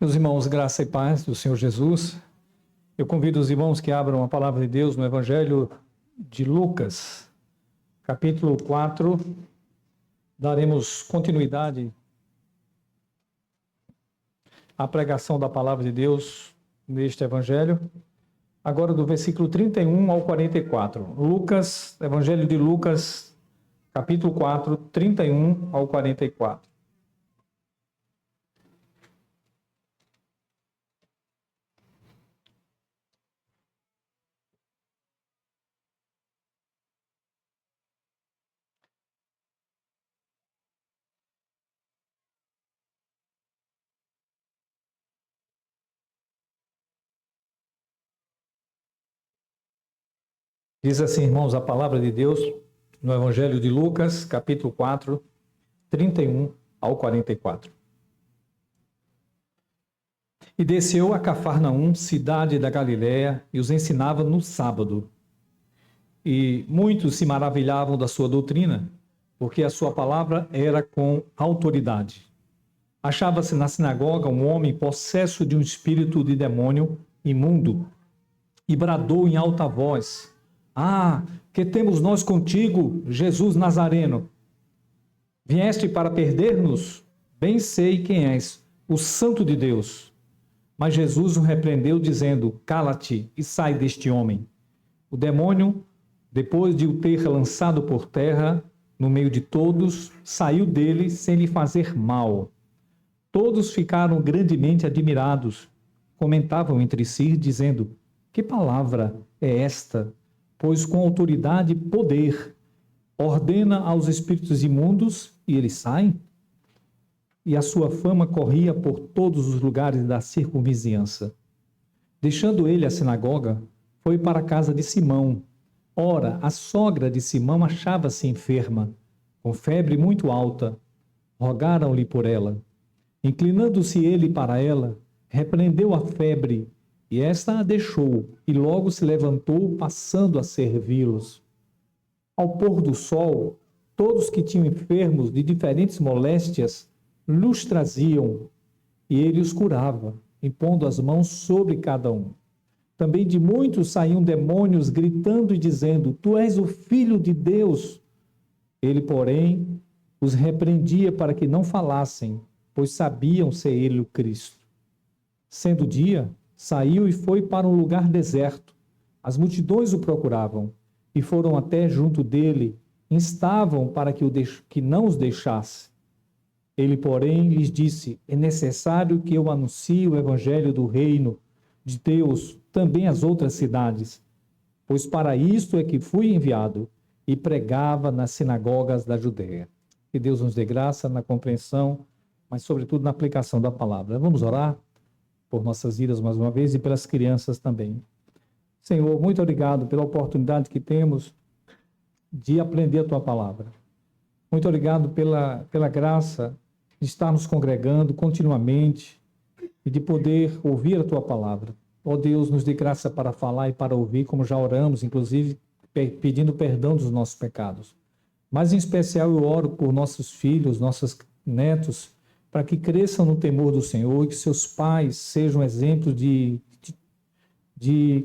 Meus irmãos, graça e paz do Senhor Jesus. Eu convido os irmãos que abram a palavra de Deus no Evangelho de Lucas, capítulo 4. Daremos continuidade à pregação da palavra de Deus neste Evangelho, agora do versículo 31 ao 44. Lucas, Evangelho de Lucas, capítulo 4, 31 ao 44. Diz assim, irmãos, a palavra de Deus no Evangelho de Lucas, capítulo 4, 31 ao 44. E desceu a Cafarnaum, cidade da Galiléia, e os ensinava no sábado. E muitos se maravilhavam da sua doutrina, porque a sua palavra era com autoridade. Achava-se na sinagoga um homem possesso de um espírito de demônio imundo, e bradou em alta voz: Ah, que temos nós contigo, Jesus Nazareno? Vieste para perder-nos? Bem sei quem és, o Santo de Deus. Mas Jesus o repreendeu, dizendo: Cala-te e sai deste homem. O demônio, depois de o ter lançado por terra, no meio de todos, saiu dele sem lhe fazer mal. Todos ficaram grandemente admirados. Comentavam entre si, dizendo: Que palavra é esta? Pois com autoridade e poder ordena aos espíritos imundos e eles saem? E a sua fama corria por todos os lugares da circunvizinhança. Deixando ele a sinagoga, foi para a casa de Simão. Ora, a sogra de Simão achava-se enferma, com febre muito alta. Rogaram-lhe por ela. Inclinando-se ele para ela, repreendeu a febre, e esta a deixou, e logo se levantou, passando a servi-los. Ao pôr do sol, todos que tinham enfermos de diferentes moléstias lhes traziam, e ele os curava, impondo as mãos sobre cada um. Também de muitos saíam demônios, gritando e dizendo: Tu és o Filho de Deus. Ele, porém, os repreendia para que não falassem, pois sabiam ser ele o Cristo. Sendo dia, saiu e foi para um lugar deserto. As multidões o procuravam e foram até junto dele, instavam para que não os deixasse. Ele, porém, lhes disse: É necessário que eu anuncie o evangelho do reino de Deus também às outras cidades, pois para isto é que fui enviado, e pregava nas sinagogas da Judéia. Que Deus nos dê graça na compreensão, mas sobretudo na aplicação da palavra. Vamos orar por nossas vidas mais uma vez e pelas crianças também. Senhor, muito obrigado pela oportunidade que temos de aprender a Tua palavra. Muito obrigado pela graça de estar nos congregando continuamente e de poder ouvir a Tua palavra. Ó Deus, nos dê graça para falar e para ouvir, como já oramos, inclusive pedindo perdão dos nossos pecados. Mas em especial eu oro por nossos filhos, nossos netos, para que cresçam no temor do Senhor e que seus pais sejam exemplos de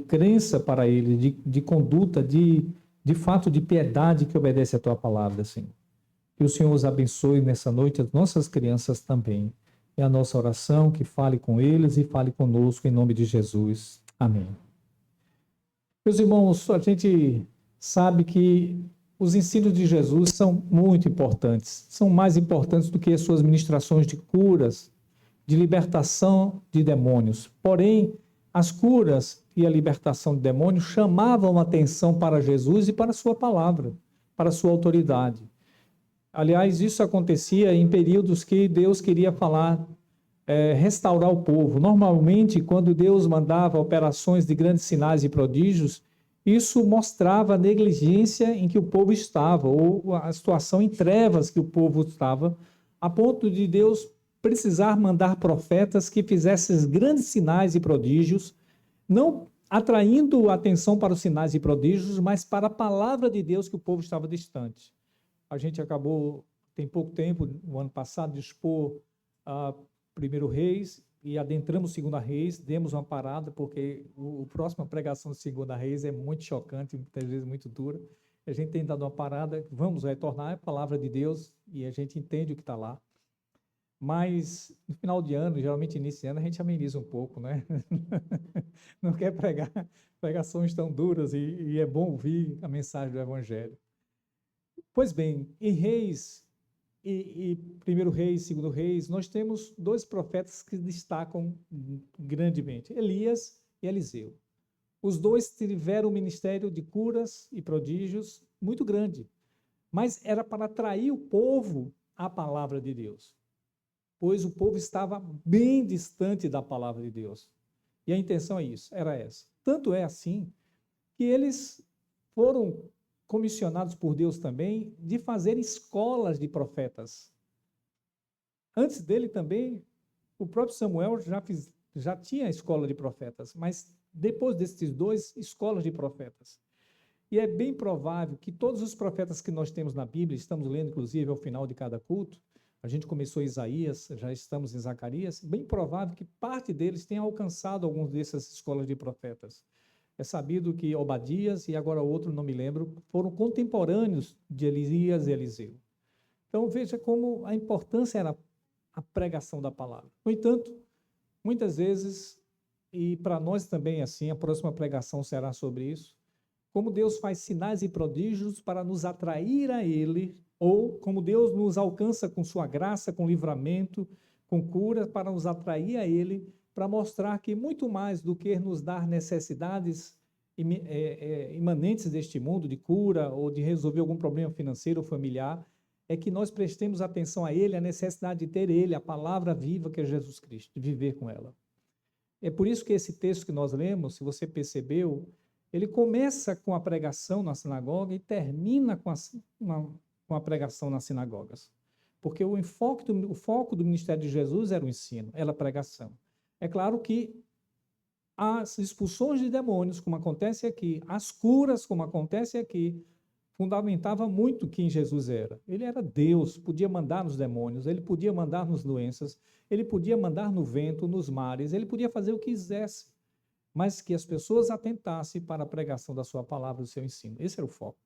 crença para eles, de conduta, de fato de piedade que obedece à Tua palavra, Senhor. Que o Senhor os abençoe nessa noite, as nossas crianças também. É a nossa oração, que fale com eles e fale conosco em nome de Jesus. Amém. Meus irmãos, a gente sabe que os ensinos de Jesus são muito importantes, são mais importantes do que as suas ministrações de curas, de libertação de demônios. Porém, as curas e a libertação de demônios chamavam a atenção para Jesus e para a sua palavra, para a sua autoridade. Aliás, isso acontecia em períodos que Deus queria falar, restaurar o povo. Normalmente, quando Deus mandava operações de grandes sinais e prodígios, isso mostrava a negligência em que o povo estava, ou a situação em trevas que o povo estava, a ponto de Deus precisar mandar profetas que fizessem grandes sinais e prodígios, não atraindo a atenção para os sinais e prodígios, mas para a palavra de Deus, que o povo estava distante. A gente acabou, tem pouco tempo, no ano passado, de expor 1 Reis e adentramos 2 Reis, demos uma parada, porque a próxima pregação de 2 Reis é muito chocante, muitas vezes muito dura. A gente tem dado uma parada, vamos retornar à palavra de Deus e a gente entende o que está lá. Mas no final de ano, geralmente início de ano, a gente ameniza um pouco, né? Não quer pregar pregações tão duras e é bom ouvir a mensagem do Evangelho. Pois bem, em Reis e 1 Reis, 2 Reis, nós temos 2 profetas que destacam grandemente, Elias e Eliseu. Os 2 tiveram um ministério de curas e prodígios muito grande, mas era para atrair o povo à palavra de Deus, pois o povo estava bem distante da palavra de Deus. E a intenção era essa. Tanto é assim que eles foram comissionados por Deus também de fazer escolas de profetas. Antes dele também, o próprio Samuel já tinha a escola de profetas, mas depois desses 2, escolas de profetas. E é bem provável que todos os profetas que nós temos na Bíblia, estamos lendo inclusive ao final de cada culto, a gente começou em Isaías, já estamos em Zacarias, bem provável que parte deles tenha alcançado algumas dessas escolas de profetas. É sabido que Obadias e agora outro, não me lembro, foram contemporâneos de Elias e Eliseu. Então veja como a importância era a pregação da palavra. No entanto, muitas vezes, e para nós também assim, a próxima pregação será sobre isso, como Deus faz sinais e prodígios para nos atrair a Ele, ou como Deus nos alcança com sua graça, com livramento, com cura, para nos atrair a Ele, para mostrar que muito mais do que nos dar necessidades imanentes deste mundo, de cura ou de resolver algum problema financeiro ou familiar, é que nós prestemos atenção a Ele, a necessidade de ter Ele, a palavra viva que é Jesus Cristo, de viver com ela. É por isso que esse texto que nós lemos, se você percebeu, ele começa com a pregação na sinagoga e termina com a pregação nas sinagogas. Porque o foco do ministério de Jesus era o ensino, era a pregação. É claro que as expulsões de demônios, como acontece aqui, as curas, como acontece aqui, fundamentava muito quem Jesus era. Ele era Deus, podia mandar nos demônios, ele podia mandar nos doenças, ele podia mandar no vento, nos mares, ele podia fazer o que quisesse, mas que as pessoas atentassem para a pregação da sua palavra, do seu ensino. Esse era o foco.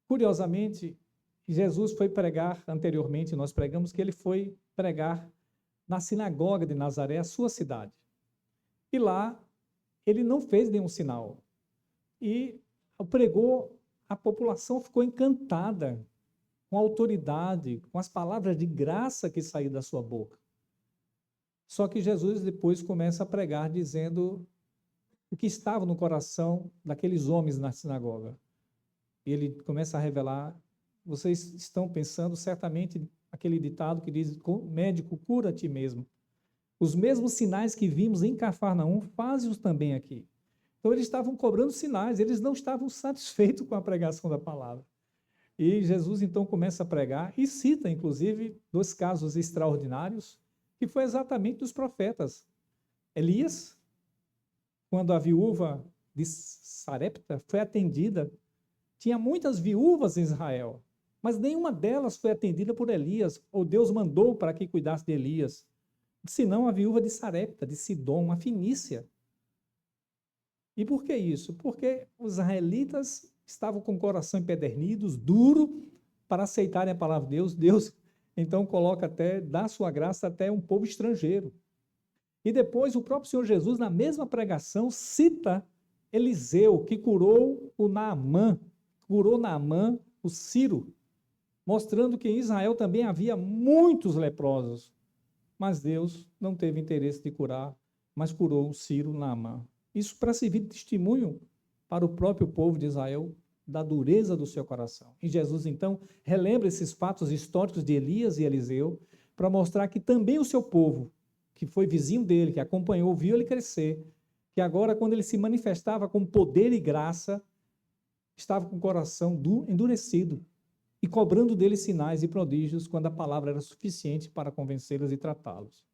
Curiosamente, Jesus foi pregar, anteriormente nós pregamos que ele foi pregar na sinagoga de Nazaré, a sua cidade. E lá, ele não fez nenhum sinal. E pregou, a população ficou encantada com a autoridade, com as palavras de graça que saíram da sua boca. Só que Jesus depois começa a pregar dizendo o que estava no coração daqueles homens na sinagoga. E ele começa a revelar, vocês estão pensando certamente aquele ditado que diz, médico, cura a ti mesmo. Os mesmos sinais que vimos em Cafarnaum, faze-os também aqui. Então eles estavam cobrando sinais, eles não estavam satisfeitos com a pregação da palavra. E Jesus então começa a pregar e cita, inclusive, 2 casos extraordinários, que foi exatamente dos profetas. Elias, quando a viúva de Sarepta foi atendida, tinha muitas viúvas em Israel, mas nenhuma delas foi atendida por Elias, ou Deus mandou para que cuidasse de Elias, senão a viúva de Sarepta, de Sidom, uma fenícia. E por que isso? Porque os israelitas estavam com o coração empedernidos, duro, para aceitarem a palavra de Deus. Deus, então, coloca até, dá sua graça até um povo estrangeiro. E depois o próprio Senhor Jesus, na mesma pregação, cita Eliseu, que curou Naamã, o Ciro, mostrando que em Israel também havia muitos leprosos. Mas Deus não teve interesse de curar, mas curou o Ciro, Naamã. Isso para servir de testemunho para o próprio povo de Israel da dureza do seu coração. E Jesus, então, relembra esses fatos históricos de Elias e Eliseu para mostrar que também o seu povo, que foi vizinho dele, que acompanhou, viu ele crescer, que agora, quando ele se manifestava com poder e graça, estava com o coração endurecido e cobrando dele sinais e prodígios quando a palavra era suficiente para convencê-los e tratá-los.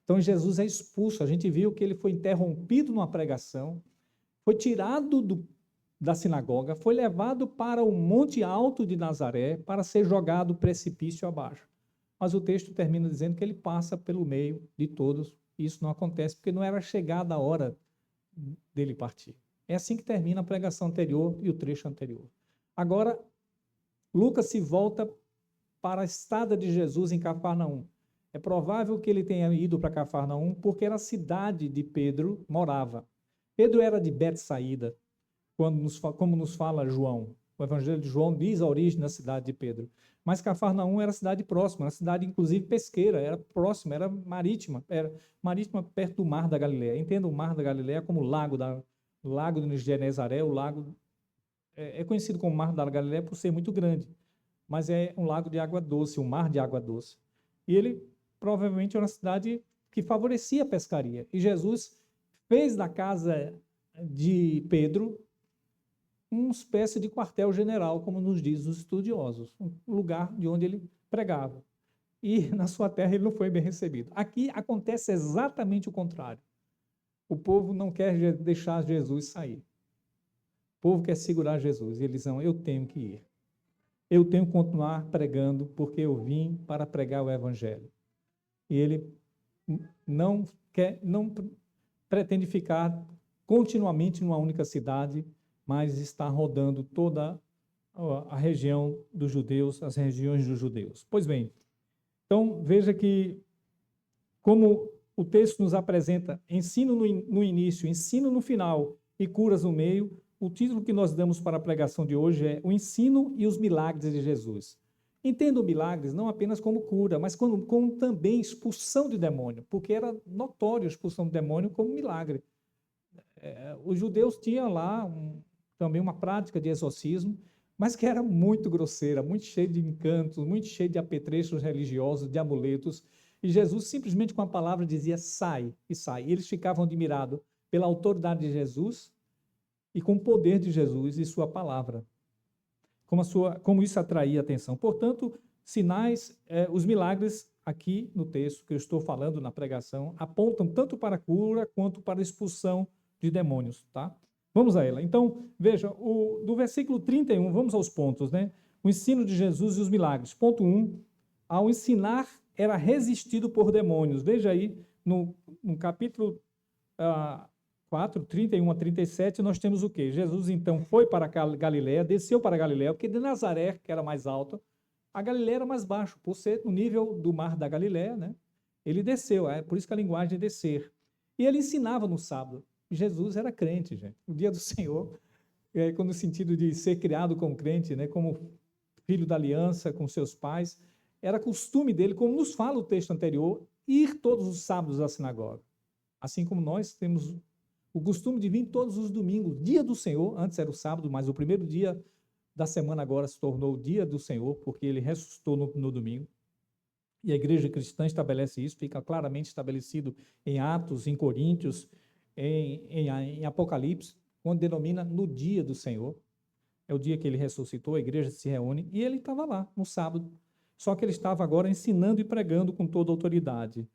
Então, Jesus é expulso. A gente viu que ele foi interrompido numa pregação, foi tirado da sinagoga, foi levado para o Monte Alto de Nazaré para ser jogado precipício abaixo. Mas o texto termina dizendo que ele passa pelo meio de todos Isso não acontece porque não era chegada a hora dele partir. É assim que termina a pregação anterior e o trecho anterior. Agora, Lucas se volta para a estada de Jesus em Cafarnaum. É provável que ele tenha ido para Cafarnaum porque era a cidade de Pedro morava. Pedro era de Betsaída, como nos fala João. O Evangelho de João diz a origem da cidade de Pedro. Mas Cafarnaum era cidade próxima, era cidade inclusive pesqueira, era próxima, era marítima perto do Mar da Galileia. Entenda o Mar da Galileia como o lago de Genezaré, o lago é conhecido como Mar da Galileia por ser muito grande, mas é um lago de água doce, um mar de água doce. E ele provavelmente era uma cidade que favorecia a pescaria. E Jesus fez da casa de Pedro uma espécie de quartel-general, como nos diz os estudiosos, um lugar de onde ele pregava. E na sua terra ele não foi bem recebido. Aqui acontece exatamente o contrário. O povo não quer deixar Jesus sair. O povo quer segurar Jesus. E eles dizem, eu tenho que ir. Eu tenho que continuar pregando, porque eu vim para pregar o Evangelho. E ele não pretende ficar continuamente numa única cidade, mas está rodando toda a região dos judeus, as regiões dos judeus. Pois bem, então veja que como o texto nos apresenta ensino no início, ensino no final e curas no meio, o título que nós damos para a pregação de hoje é O Ensino e os Milagres de Jesus. Entendam milagres não apenas como cura, mas como também expulsão de demônio, porque era notório a expulsão de demônio como milagre. Os judeus tinham lá também uma prática de exorcismo, mas que era muito grosseira, muito cheia de encantos, muito cheia de apetrechos religiosos, de amuletos. E Jesus simplesmente com a palavra dizia sai, e sai. E eles ficavam admirados pela autoridade de Jesus e com o poder de Jesus e sua palavra. Como isso atraía atenção. Portanto, sinais, os milagres aqui no texto que eu estou falando na pregação, apontam tanto para a cura quanto para a expulsão de demônios, tá? Vamos a ela. Então, veja, do versículo 31, vamos aos pontos, né? O ensino de Jesus e os milagres. Ponto 1, ao ensinar, era resistido por demônios. Veja aí, no capítulo 4, 31 a 37, nós temos o quê? Jesus, então, foi para Galiléia, desceu para Galiléia, porque de Nazaré, que era mais alta, a Galiléia era mais baixo, por ser no nível do mar da Galiléia, né? Ele desceu, por isso que a linguagem é descer. E ele ensinava no sábado. Jesus era crente, gente. O dia do Senhor, no sentido de ser criado como crente, né? Como filho da aliança com seus pais, era costume dele, como nos fala o texto anterior, ir todos os sábados à sinagoga. Assim como nós temos o costume de vir todos os domingos, dia do Senhor, antes era o sábado, mas o primeiro dia da semana agora se tornou o dia do Senhor, porque ele ressuscitou no domingo. E a igreja cristã estabelece isso, fica claramente estabelecido em Atos, em Coríntios, em Apocalipse, quando denomina no dia do Senhor. É o dia que ele ressuscitou, a igreja se reúne, e ele estava lá, no sábado. Só que ele estava agora ensinando e pregando com toda a autoridade.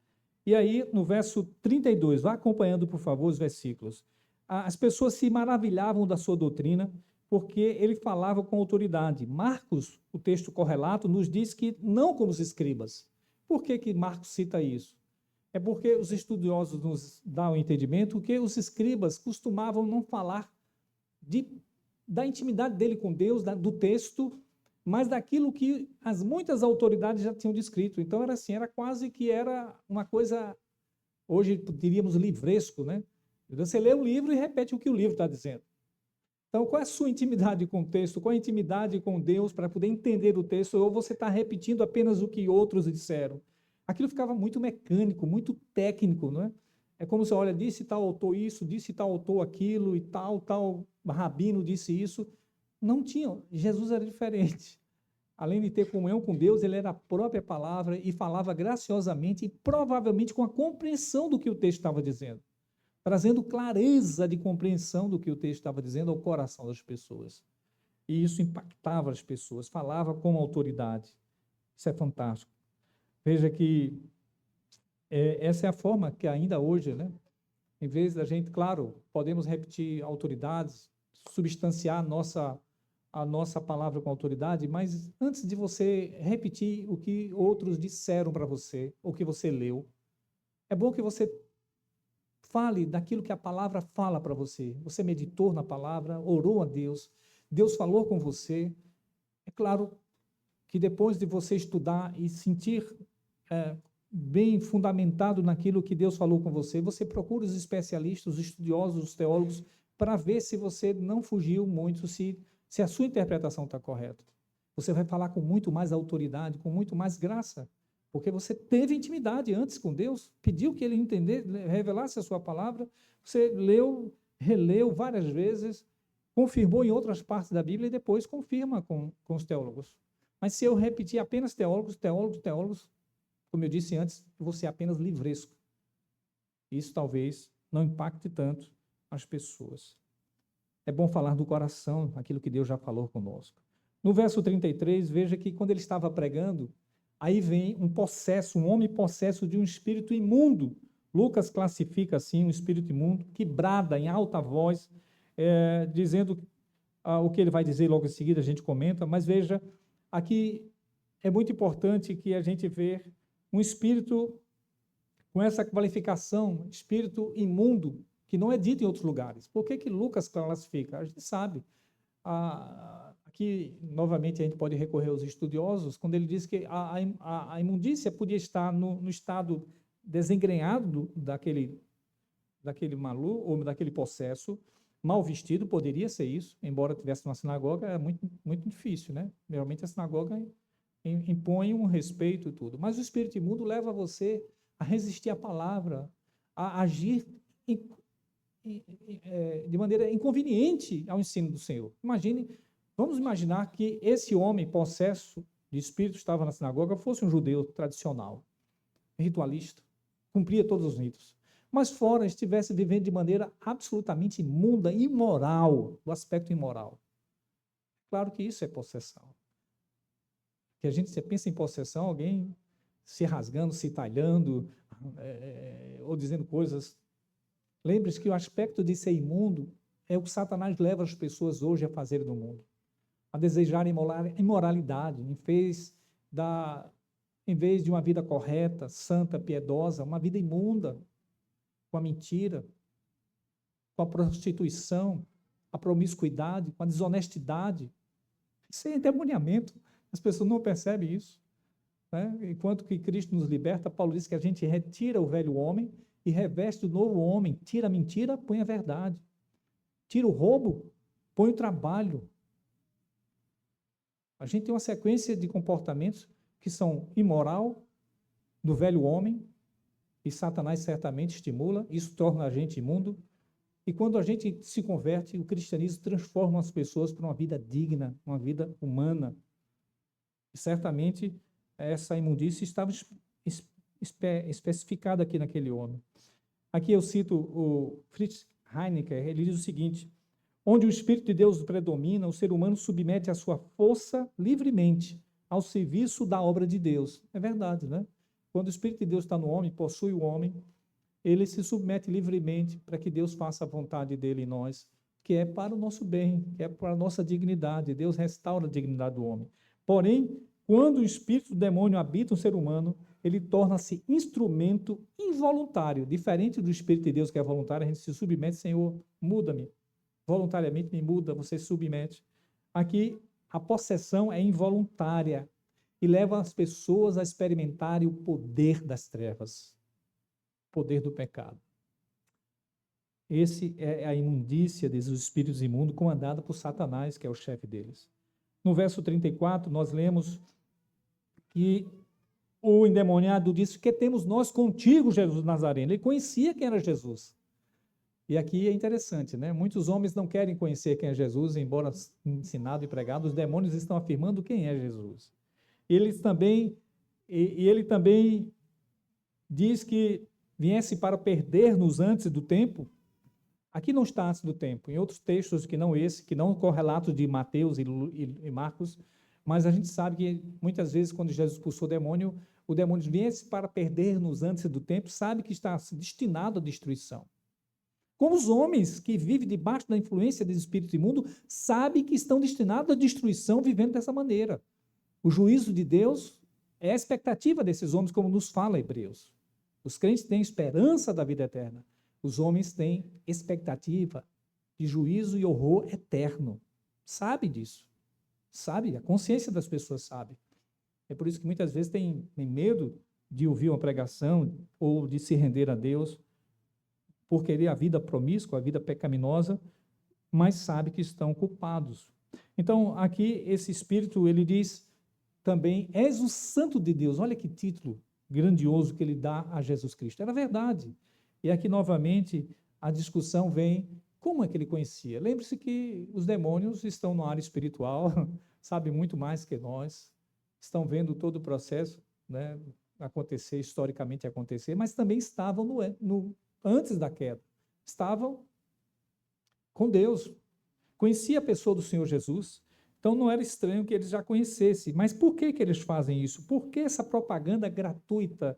E aí, no verso 32, vá acompanhando, por favor, os versículos. As pessoas se maravilhavam da sua doutrina, porque ele falava com autoridade. Marcos, o texto correlato, nos diz que não como os escribas. Por que Marcos cita isso? É porque os estudiosos nos dão o entendimento que os escribas costumavam não falar da intimidade dele com Deus, do texto, mas daquilo que muitas autoridades já tinham descrito. Então era assim, era quase que era uma coisa, hoje diríamos livresco, né? Você lê um livro e repete o que o livro está dizendo. Então, qual é a sua intimidade com o texto? Qual é a intimidade com Deus para poder entender o texto? Ou você está repetindo apenas o que outros disseram? Aquilo ficava muito mecânico, muito técnico, não é? É como se, olha, disse tal autor isso, disse tal autor aquilo, e tal rabino disse isso. Não tinha. Jesus era diferente. Além de ter comunhão com Deus, ele era a própria palavra e falava graciosamente e provavelmente com a compreensão do que o texto estava dizendo, trazendo clareza de compreensão do que o texto estava dizendo ao coração das pessoas. E isso impactava as pessoas, falava com autoridade. Isso é fantástico. Veja que essa é a forma que ainda hoje, né? Em vez da gente, claro, podemos repetir autoridades, substanciar a nossa palavra com autoridade, mas antes de você repetir o que outros disseram para você, ou que você leu, é bom que você fale daquilo que a palavra fala para você. Você meditou na palavra, orou a Deus, Deus falou com você. É claro que depois de você estudar e sentir bem fundamentado naquilo que Deus falou com você, você procura os especialistas, os estudiosos, os teólogos, para ver se você não fugiu muito, se a sua interpretação está correta. Você vai falar com muito mais autoridade, com muito mais graça, porque você teve intimidade antes com Deus, pediu que Ele revelasse a sua palavra, você leu, releu várias vezes, confirmou em outras partes da Bíblia e depois confirma com os teólogos. Mas se eu repetir apenas teólogos, como eu disse antes, você é apenas livresco. Isso talvez não impacte tanto as pessoas. É bom falar do coração, aquilo que Deus já falou conosco. No verso 33, veja que quando ele estava pregando, aí vem um homem possesso de um espírito imundo. Lucas classifica assim um espírito imundo, que brada em alta voz, dizendo o que ele vai dizer logo em seguida, a gente comenta, mas veja, aqui é muito importante que a gente veja um espírito com essa qualificação, espírito imundo, que não é dito em outros lugares. Por que Lucas classifica? A gente sabe. Aqui, novamente, a gente pode recorrer aos estudiosos, quando ele diz que a imundícia podia estar no estado desengrenhado daquele maluco, ou daquele possesso, mal vestido, poderia ser isso, embora tivesse numa sinagoga, é muito, muito difícil, né? Geralmente a sinagoga impõe um respeito e tudo. Mas o espírito imundo leva você a resistir à palavra, a agir de maneira inconveniente ao ensino do Senhor. Vamos imaginar que esse homem possesso de espírito estava na sinagoga, fosse um judeu tradicional, ritualista, cumpria todos os ritos, mas fora estivesse vivendo de maneira absolutamente imunda, imoral, do aspecto imoral. Claro que isso é possessão. Que a gente pensa em possessão, alguém se rasgando, se talhando, ou dizendo coisas. Lembre-se que o aspecto de ser imundo é o que Satanás leva as pessoas hoje a fazerem no mundo. A desejar imoralidade, em vez de uma vida correta, santa, piedosa, uma vida imunda, com a mentira, com a prostituição, a promiscuidade, com a desonestidade. Isso é endemoniamento. As pessoas não percebem isso. Né? Enquanto que Cristo nos liberta, Paulo diz que a gente retira o velho homem e reveste o novo homem. Tira a mentira, põe a verdade. Tira o roubo, põe o trabalho. A gente tem uma sequência de comportamentos que são imoral, do velho homem, e Satanás certamente estimula, isso torna a gente imundo, e quando a gente se converte, o cristianismo transforma as pessoas para uma vida digna, uma vida humana. E certamente essa imundície estava especificada aqui naquele homem. Aqui eu cito o Fritz Heinecker, ele diz o seguinte: onde o Espírito de Deus predomina, o ser humano submete a sua força livremente ao serviço da obra de Deus. É verdade, né? Quando o Espírito de Deus está no homem, possui o homem, ele se submete livremente para que Deus faça a vontade dele em nós, que é para o nosso bem, que é para a nossa dignidade. Deus restaura a dignidade do homem. Porém, quando o espírito do demônio habita o ser humano, ele torna-se instrumento involuntário. Diferente do Espírito de Deus, que é voluntário, a gente se submete, Senhor, muda-me. Voluntariamente me muda, você se submete. Aqui, a possessão é involuntária e leva as pessoas a experimentarem o poder das trevas, o poder do pecado. Esse é a imundícia dos espíritos imundos, comandada por Satanás, que é o chefe deles. No verso 34, nós lemos que o endemoniado disse: que temos nós contigo, Jesus Nazareno? Ele conhecia quem era Jesus. E aqui é interessante, né? Muitos homens não querem conhecer quem é Jesus, embora ensinado e pregado, os demônios estão afirmando quem é Jesus. Ele também diz que viesse para perder-nos antes do tempo. Aqui não está antes do tempo, em outros textos que não esse, que não correlatos de Mateus e Marcos, mas a gente sabe que muitas vezes quando Jesus expulsou o demônio viesse para perder-nos antes do tempo, sabe que está destinado à destruição. Como os homens que vivem debaixo da influência do espírito imundo sabem que estão destinados à destruição vivendo dessa maneira. O juízo de Deus é a expectativa desses homens, como nos fala Hebreus. Os crentes têm esperança da vida eterna. Os homens têm expectativa de juízo e horror eterno. Sabe disso. Sabe, a consciência das pessoas sabe. É por isso que muitas vezes tem medo de ouvir uma pregação ou de se render a Deus por querer a vida promíscua, a vida pecaminosa, mas sabe que estão culpados. Então, aqui, esse Espírito, ele diz também, és o Santo de Deus. Olha que título grandioso que ele dá a Jesus Cristo. Era verdade. E aqui, novamente, a discussão vem, como é que ele conhecia? Lembre-se que os demônios estão no área espiritual, sabem muito mais que nós, estão vendo todo o processo, né, acontecer, historicamente acontecer, mas também estavam antes da queda. Estavam com Deus. Conhecia a pessoa do Senhor Jesus, então não era estranho que eles já conhecessem. Mas por que eles fazem isso? Por que essa propaganda gratuita?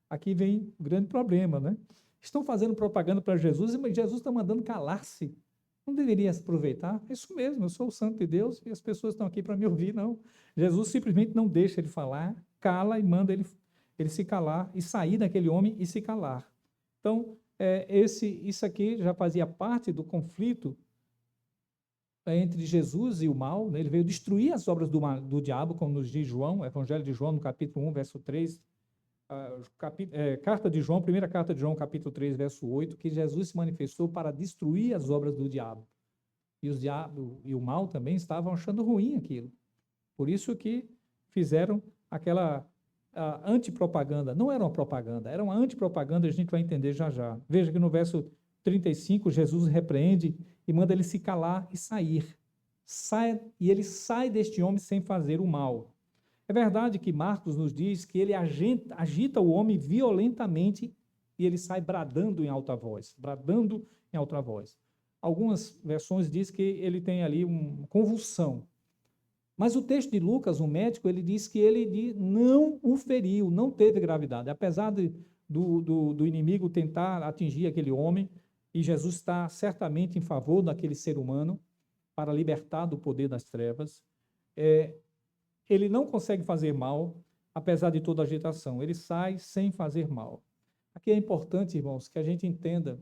Aqui vem o grande problema, né? Estão fazendo propaganda para Jesus, mas Jesus está mandando calar-se. Não deveria aproveitar? É isso mesmo, eu sou o Santo de Deus e as pessoas estão aqui para me ouvir, não. Jesus simplesmente não deixa ele falar, cala e manda ele se calar e sair daquele homem e se calar. Então, isso aqui já fazia parte do conflito entre Jesus e o mal, né? Ele veio destruir as obras do diabo, como nos diz João, Evangelho de João, no capítulo 1, verso 3, carta de João, primeira carta de João, capítulo 3, verso 8, que Jesus se manifestou para destruir as obras do diabo. E o diabo e o mal também estavam achando ruim aquilo. Por isso que fizeram aquela antipropaganda. Não era uma propaganda, era uma antipropaganda, a gente vai entender já já. Veja que no verso 35, Jesus repreende e manda ele se calar e sair. E ele sai deste homem sem fazer o mal. É verdade que Marcos nos diz que ele agita o homem violentamente e ele sai bradando em alta voz. Bradando em alta voz. Algumas versões dizem que ele tem ali uma convulsão. Mas o texto de Lucas, o médico, ele diz que ele não o feriu, não teve gravidade. Apesar do inimigo tentar atingir aquele homem, e Jesus está certamente em favor daquele ser humano para libertar do poder das trevas, ele não consegue fazer mal, apesar de toda a agitação. Ele sai sem fazer mal. Aqui é importante, irmãos, que a gente entenda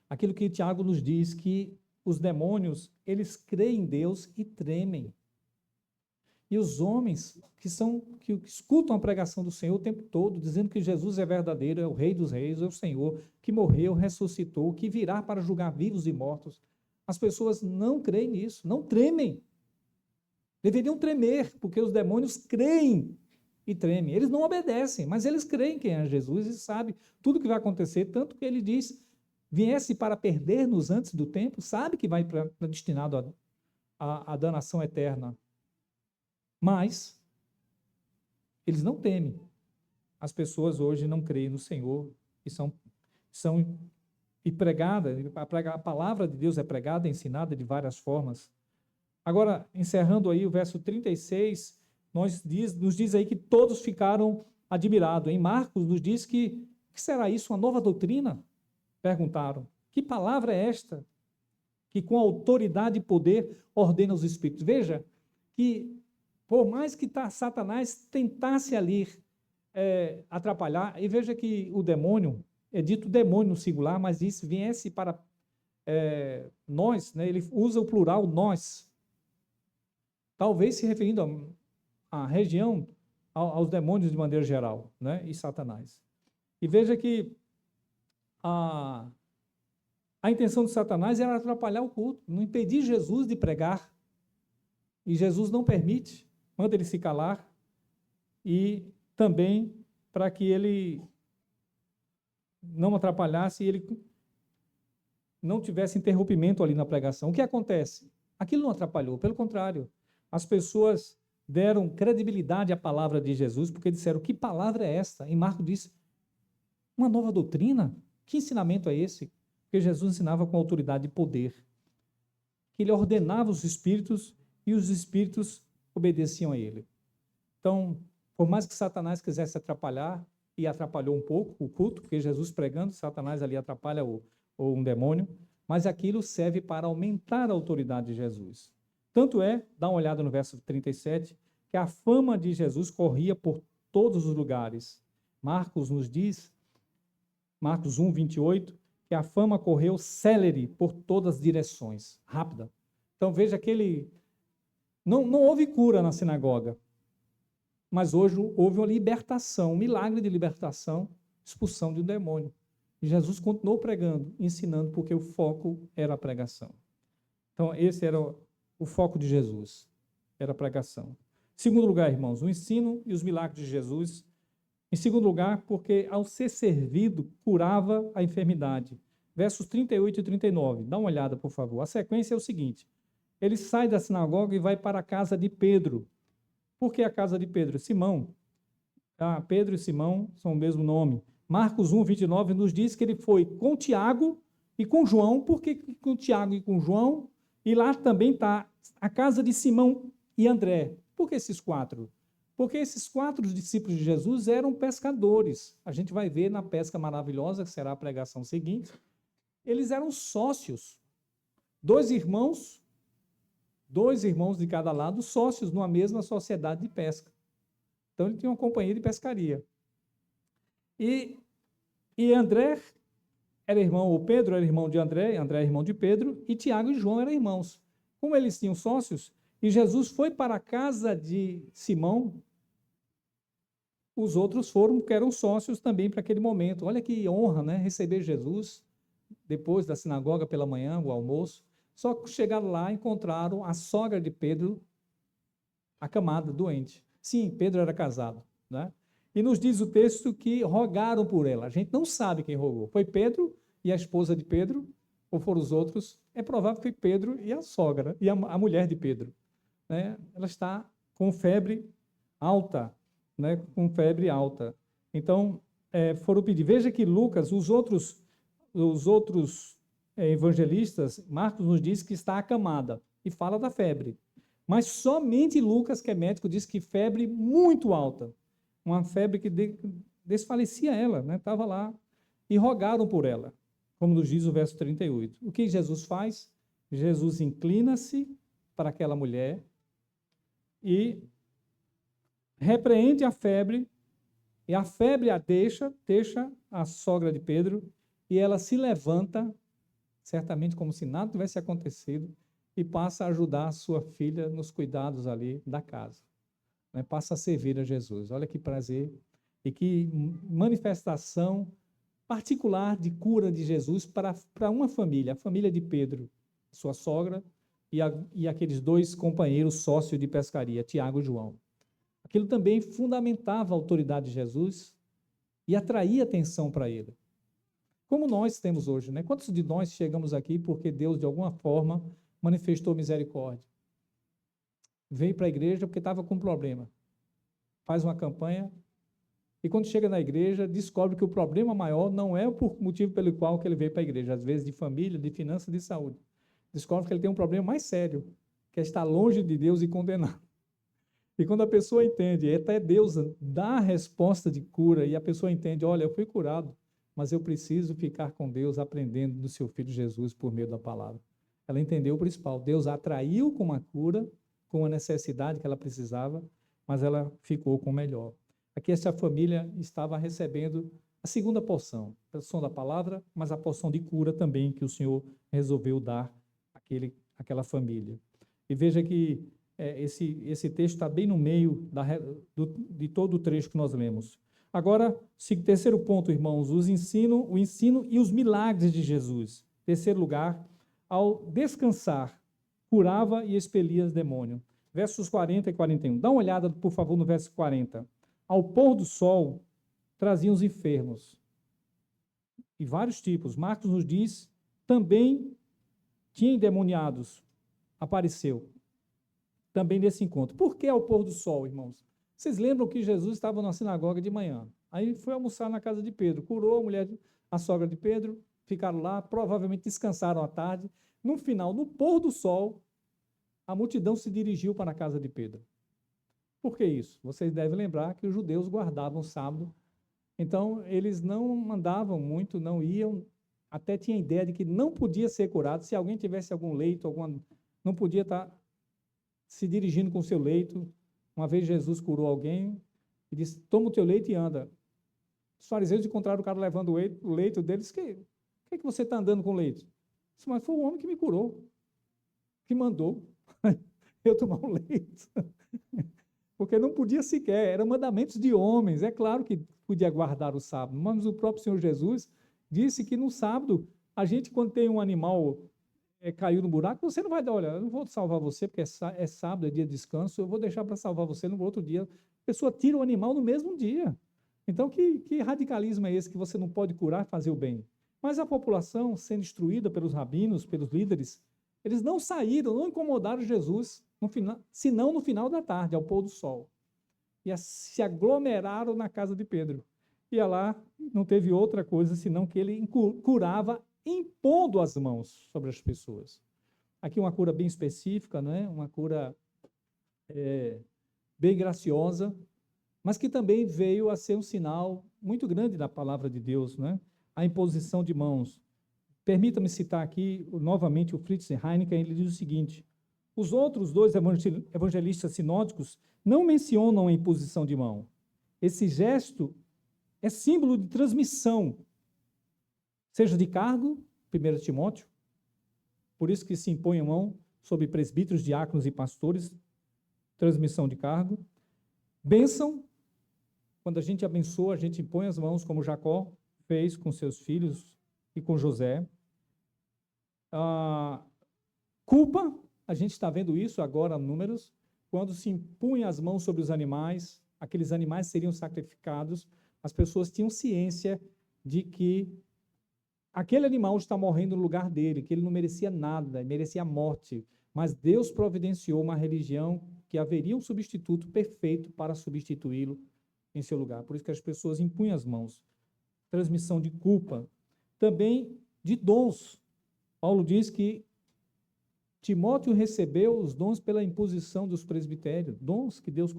aquilo que Tiago nos diz, que os demônios, eles creem em Deus e tremem. E os homens que escutam a pregação do Senhor o tempo todo, dizendo que Jesus é verdadeiro, é o Rei dos Reis, é o Senhor, que morreu, ressuscitou, que virá para julgar vivos e mortos. As pessoas não creem nisso, não tremem. Deveriam tremer, porque os demônios creem e tremem. Eles não obedecem, mas eles creem quem é Jesus e sabem tudo o que vai acontecer, tanto que ele diz, viesse para perder-nos antes do tempo, sabe que vai destinado à danação eterna. Mas eles não temem. As pessoas hoje não creem no Senhor e pregada, a palavra de Deus é pregada, ensinada de várias formas. Agora, encerrando aí o verso 36, nos diz aí que todos ficaram admirados. Em Marcos nos diz que será isso, uma nova doutrina? Perguntaram. Que palavra é esta? Que com autoridade e poder ordena os espíritos. Veja que por mais que Satanás tentasse ali atrapalhar, e veja que o demônio, é dito demônio no singular, mas isso viesse para nós, né? Ele usa o plural nós, talvez se referindo à região, aos demônios de maneira geral, né? E Satanás. E veja que a intenção de Satanás era atrapalhar o culto, não impedir Jesus de pregar, e Jesus não permite, manda ele se calar, e também para que ele não atrapalhasse e ele não tivesse interrompimento ali na pregação. O que acontece? Aquilo não atrapalhou, pelo contrário, as pessoas deram credibilidade à palavra de Jesus, porque disseram, que palavra é esta? E Marcos disse, uma nova doutrina? Que ensinamento é esse? Porque Jesus ensinava com autoridade e poder, que ele ordenava os espíritos e os espíritos obedeciam a ele. Então, por mais que Satanás quisesse atrapalhar, e atrapalhou um pouco o culto, porque Jesus pregando, Satanás ali atrapalha um demônio, mas aquilo serve para aumentar a autoridade de Jesus. Tanto dá uma olhada no verso 37, que a fama de Jesus corria por todos os lugares. Marcos nos diz, Marcos 1, 28, que a fama correu célere por todas as direções, rápida. Então veja que ele não houve cura na sinagoga, mas hoje houve uma libertação, um milagre de libertação, expulsão de um demônio. E Jesus continuou pregando, ensinando, porque o foco era a pregação. Então esse era o foco de Jesus, era a pregação. Segundo lugar, irmãos, o ensino e os milagres de Jesus. Em segundo lugar, porque ao ser servido, curava a enfermidade. Versos 38 e 39. Dá uma olhada, por favor. A sequência é o seguinte. Ele sai da sinagoga e vai para a casa de Pedro. Por que a casa de Pedro? Simão. Pedro e Simão são o mesmo nome. Marcos 1, 29 nos diz que ele foi com Tiago e com João. Por que com Tiago e com João? E lá também está a casa de Simão e André. Por que esses quatro? Porque esses quatro discípulos de Jesus eram pescadores. A gente vai ver na pesca maravilhosa, que será a pregação seguinte. Eles eram sócios. Dois irmãos de cada lado, sócios numa mesma sociedade de pesca. Então, ele tinha uma companhia de pescaria. E André era irmão, ou Pedro era irmão de André era irmão de Pedro, e Tiago e João eram irmãos. Como eles tinham sócios, e Jesus foi para a casa de Simão, os outros foram, porque eram sócios também para aquele momento. Olha que honra, né? Receber Jesus depois da sinagoga pela manhã, o almoço. Só que chegaram lá, encontraram a sogra de Pedro, acamada, doente. Sim, Pedro era casado, né? E nos diz o texto que rogaram por ela. A gente não sabe quem rogou. Foi Pedro e a esposa de Pedro, ou foram os outros? É provável que foi Pedro e a sogra, e a mulher de Pedro, né? Ela está com febre alta, né? Com febre alta. Então, foram pedir. Veja que Lucas, os outros evangelistas, Marcos nos diz que está acamada e fala da febre. Mas somente Lucas, que é médico, diz que febre muito alta. Uma febre que desfalecia ela, né? Estava lá. E rogaram por ela, como nos diz o verso 38. O que Jesus faz? Jesus inclina-se para aquela mulher e repreende a febre, e a febre a deixa a sogra de Pedro, e ela se levanta, certamente como se nada tivesse acontecido, e passa a ajudar a sua filha nos cuidados ali da casa. Né? Passa a servir a Jesus. Olha que prazer e que manifestação particular de cura de Jesus para uma família, a família de Pedro, sua sogra, e aqueles dois companheiros sócios de pescaria, Tiago e João. Aquilo também fundamentava a autoridade de Jesus e atraía atenção para ele. Como nós temos hoje, né? Quantos de nós chegamos aqui porque Deus, de alguma forma, manifestou misericórdia? Veio para a igreja porque estava com um problema. Faz uma campanha e quando chega na igreja, descobre que o problema maior não é o motivo pelo qual que ele veio para a igreja, às vezes de família, de finanças, de saúde. Descobre que ele tem um problema mais sério, que é estar longe de Deus e condenado. E quando a pessoa entende, até Deus dá a resposta de cura, e a pessoa entende, olha, eu fui curado, mas eu preciso ficar com Deus aprendendo do seu Filho Jesus por meio da palavra. Ela entendeu o principal, Deus a atraiu com uma cura, com a necessidade que ela precisava, mas ela ficou com o melhor. Aqui essa família estava recebendo a segunda porção da palavra, mas a porção de cura também que o Senhor resolveu dar àquela família. E veja que esse texto está bem no meio de todo o trecho que nós lemos. Agora, terceiro ponto, irmãos, o ensino e os milagres de Jesus. Terceiro lugar, ao descansar, curava e expelia os demônios. Versos 40 e 41. Dá uma olhada, por favor, no verso 40. Ao pôr do sol, traziam os enfermos. E vários tipos. Marcos nos diz, também tinha endemoniados. Apareceu. Também nesse encontro. Por que ao pôr do sol, irmãos? Vocês lembram que Jesus estava na sinagoga de manhã. Aí foi almoçar na casa de Pedro. Curou a mulher, a sogra de Pedro. Ficaram lá, provavelmente descansaram à tarde. No final, no pôr do sol, a multidão se dirigiu para a casa de Pedro. Por que isso? Vocês devem lembrar que os judeus guardavam o sábado. Então, eles não andavam muito, não iam. Até tinha a ideia de que não podia ser curado. Se alguém tivesse algum leito, não podia estar se dirigindo com o seu leito. Uma vez Jesus curou alguém e disse, toma o teu leito e anda. Os fariseus encontraram o cara levando o leito deles, que Por que você está andando com leite? Mas foi o homem que me curou, que mandou eu tomar o leite. Porque não podia sequer, eram mandamentos de homens. É claro que podia guardar o sábado, mas o próprio Senhor Jesus disse que no sábado, a gente, quando tem um animal caiu no buraco, você não vai dar, olha, eu não vou salvar você porque é sábado, é dia de descanso, eu vou deixar para salvar você no outro dia. A pessoa tira o animal no mesmo dia. Então, que radicalismo é esse que você não pode curar e fazer o bem? Mas a população, sendo instruída pelos rabinos, pelos líderes, eles não saíram, não incomodaram Jesus, senão no final da tarde, ao pôr do sol. E se aglomeraram na casa de Pedro. E lá não teve outra coisa senão que ele curava impondo as mãos sobre as pessoas. Aqui uma cura bem específica, né? Uma cura bem graciosa, mas que também veio a ser um sinal muito grande da palavra de Deus, né? A imposição de mãos. Permita-me citar aqui novamente o Fritz Heineken, ele diz o seguinte: os outros dois evangelistas sinóticos não mencionam a imposição de mão. Esse gesto é símbolo de transmissão, seja de cargo, 1 Timóteo, por isso que se impõe a mão sobre presbíteros, diáconos e pastores, transmissão de cargo. Bênção, quando a gente abençoa, a gente impõe as mãos, como Jacó fez com seus filhos e com José. Culpa, a gente está vendo isso agora, números, quando se impunha as mãos sobre os animais, aqueles animais seriam sacrificados, as pessoas tinham ciência de que aquele animal está morrendo no lugar dele, que ele não merecia nada, merecia a morte, mas Deus providenciou uma religião que haveria um substituto perfeito para substituí-lo em seu lugar. Por isso que as pessoas impunham as mãos. Transmissão de culpa. Também de dons. Paulo diz que Timóteo recebeu os dons pela imposição dos presbitérios, dons que Deus